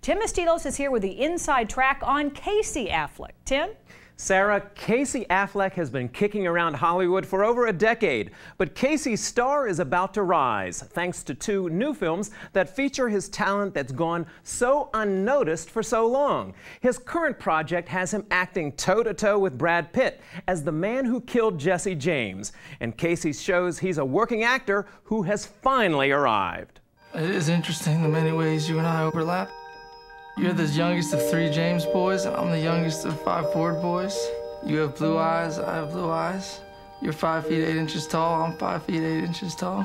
Tim Estiloz is here with the inside track on Casey Affleck. Tim? Sarah, Casey Affleck has been kicking around Hollywood for over a decade, but Casey's star is about to rise thanks to two new films that feature his talent that's gone so unnoticed for so long. His current project has him acting toe-to-toe with Brad Pitt as the man who killed Jesse James, and Casey shows he's a working actor who has finally arrived. It is interesting the many ways you and I overlap. You're the youngest of 3 James boys, and I'm the youngest of 5 Ford boys. You have blue eyes, I have blue eyes. You're 5 feet 8 inches tall, I'm 5 feet 8 inches tall.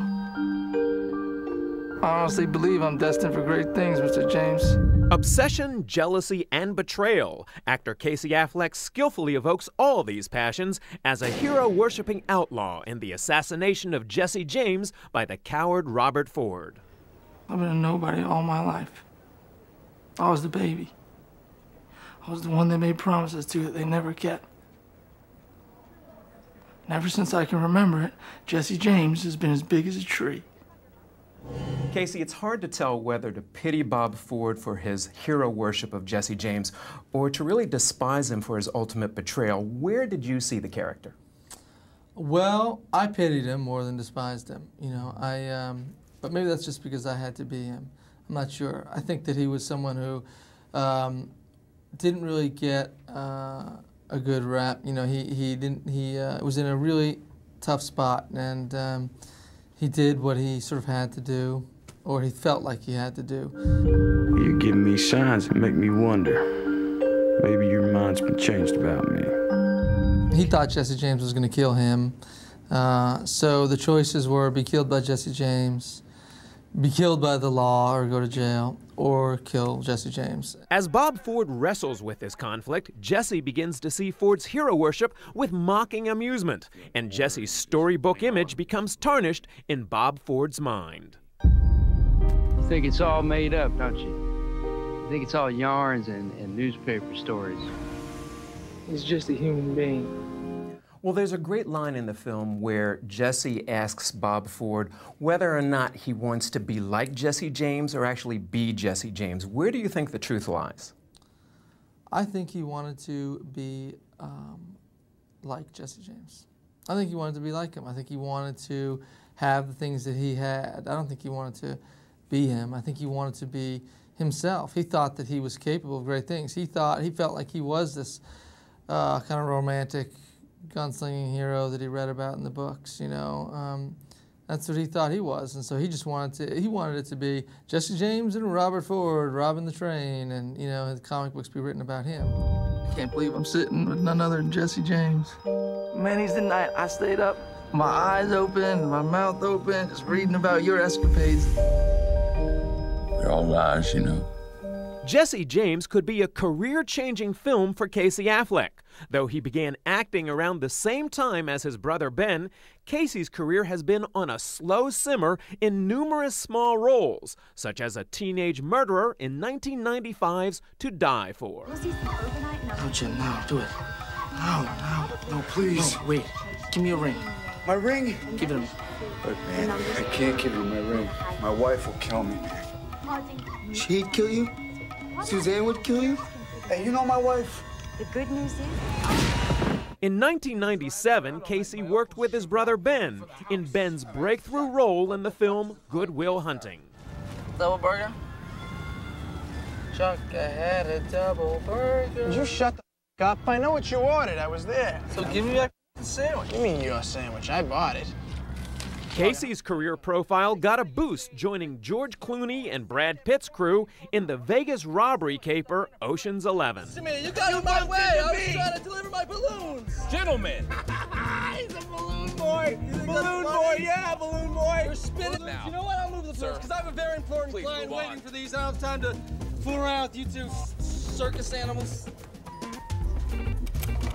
I honestly believe I'm destined for great things, Mr. James. Obsession, jealousy, and betrayal. Actor Casey Affleck skillfully evokes all these passions as a hero-worshipping outlaw in the assassination of Jesse James by the coward Robert Ford. I've been a nobody all my life. I was the baby. I was the one they made promises to that they never kept. And ever since I can remember it, Jesse James has been as big as a tree. Casey, it's hard to tell whether to pity Bob Ford for his hero worship of Jesse James or to really despise him for his ultimate betrayal. Where did you see the character? Well, I pitied him more than despised him. You know, but maybe that's just because I had to be him. I'm not sure. I think that he was someone who didn't really get a good rap. You know, he was in a really tough spot, and he did what he sort of had to do, or he felt like he had to do. You're giving me signs that make me wonder. Maybe your mind's been changed about me. He thought Jesse James was going to kill him, so the choices were be killed by Jesse James, be killed by the law or go to jail, or kill Jesse James. As Bob Ford wrestles with this conflict, Jesse begins to see Ford's hero worship with mocking amusement, and Jesse's storybook image becomes tarnished in Bob Ford's mind. You think it's all made up, don't you? You think it's all yarns and newspaper stories. He's just a human being. Well, there's a great line in the film where Jesse asks Bob Ford whether or not he wants to be like Jesse James or actually be Jesse James. Where do you think the truth lies? I think he wanted to be like Jesse James. I think he wanted to be like him. I think he wanted to have the things that he had. I don't think he wanted to be him. I think he wanted to be himself. He thought that he was capable of great things. He felt like he was this kind of romantic gunslinging hero that he read about in the books, you know. That's what he thought he was, and so he just wanted it to be Jesse James and Robert Ford robbing the train, and, you know, the comic books be written about him. Can't believe I'm sitting with none other than Jesse James. Many's the night I stayed up, my eyes open, my mouth open, just reading about your escapades. They're all lies, you know. Jesse James could be a career-changing film for Casey Affleck. Though he began acting around the same time as his brother Ben, Casey's career has been on a slow simmer in numerous small roles, such as a teenage murderer in 1995's To Die For. No, Jim, no, do it. No, please. No, wait, give me a ring. My ring? Give it to me. Look, man, I can't give you my ring. My wife will kill me, man. She'd kill you? Suzanne would kill you? Hey, you know my wife? The good news is... In 1997, Casey worked with his brother Ben in Ben's breakthrough role in the film Good Will Hunting. Double burger? Chuck, I had a double burger. Would you shut the f*** up? I know what you ordered. I was there. So give me that sandwich. You mean your sandwich? I bought it. Casey's career profile got a boost joining George Clooney and Brad Pitt's crew in the Vegas robbery caper Ocean's 11. You got in my way! I was trying to deliver my balloons! Gentlemen! He's a balloon boy! Balloon boy, yeah, balloon boy! You're spinning now. You know what? I'll move the floors because I have a very important client waiting for these. I don't have time to fool around with you two circus animals.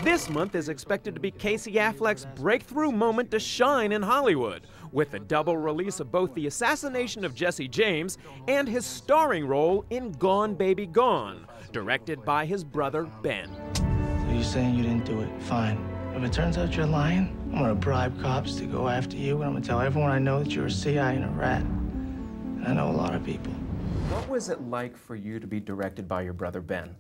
This month is expected to be Casey Affleck's breakthrough moment to shine in Hollywood, with the double release of both the assassination of Jesse James and his starring role in Gone Baby Gone, directed by his brother Ben. So you're saying you didn't do it? Fine. If it turns out you're lying, I'm gonna bribe cops to go after you, and I'm gonna tell everyone I know that you're a CI and a rat. And I know a lot of people. What was it like for you to be directed by your brother Ben?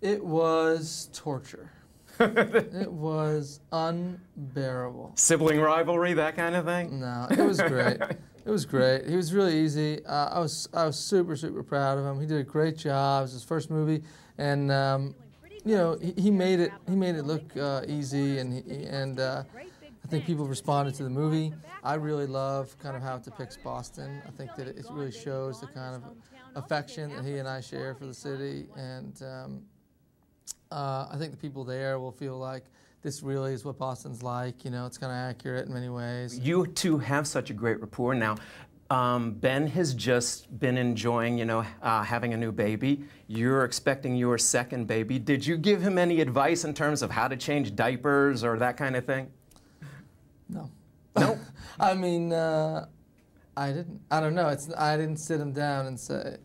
It was torture. It was unbearable. Sibling rivalry, that kind of thing? No, it was great. It was great. He was really easy. I was super, super proud of him. He did a great job. It was his first movie, and you know, he made it look easy, and I think people responded to the movie. I really love kind of how it depicts Boston. I think that it really shows the kind of affection that he and I share for the city, and I think the people there will feel like this really is what Boston's like. You know, it's kind of accurate in many ways. You two have such a great rapport now. Ben has just been enjoying, you know, having a new baby. You're expecting your second baby. Did you give him any advice in terms of how to change diapers or that kind of thing? No. No? I mean, I didn't. I don't know. I didn't sit him down and say,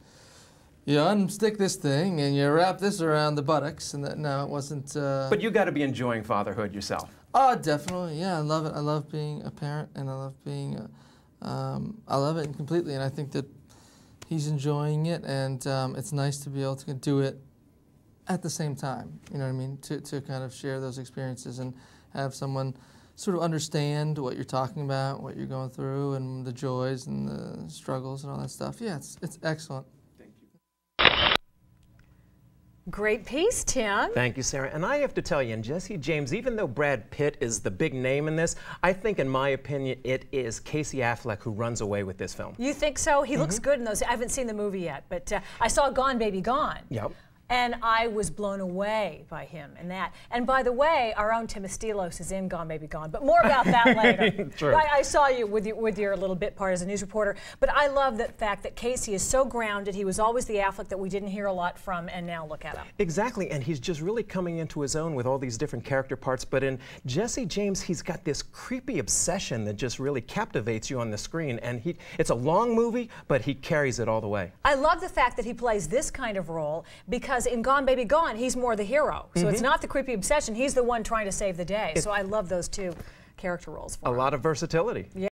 you unstick this thing and you wrap this around the buttocks, and that. No, it wasn't. But you got to be enjoying fatherhood yourself. Oh, definitely. Yeah, I love it. I love being a parent, and I love being. I love it completely, and I think that he's enjoying it, and it's nice to be able to do it at the same time. You know what I mean? To kind of share those experiences and have someone sort of understand what you're talking about, what you're going through, and the joys and the struggles and all that stuff. Yeah, it's excellent. Great piece, Tim. Thank you, Sarah. And I have to tell you, and Jesse James, even though Brad Pitt is the big name in this, I think, in my opinion, it is Casey Affleck who runs away with this film. You think so? He looks good in those. I haven't seen the movie yet, but I saw Gone Baby Gone. Yep. And I was blown away by him and that. And by the way, our own Tim Estiloz is in Gone Baby Gone, but more about that later. True. I saw you with your little bit part as a news reporter, but I love the fact that Casey is so grounded. He was always the Affleck that we didn't hear a lot from, and now look at him. Exactly, and he's just really coming into his own with all these different character parts. But in Jesse James, he's got this creepy obsession that just really captivates you on the screen. And it's a long movie, but he carries it all the way. I love the fact that he plays this kind of role, because in Gone Baby Gone, he's more the hero. So it's not the creepy obsession. He's the one trying to save the day. So I love those two character roles for him. A lot of versatility. Yeah.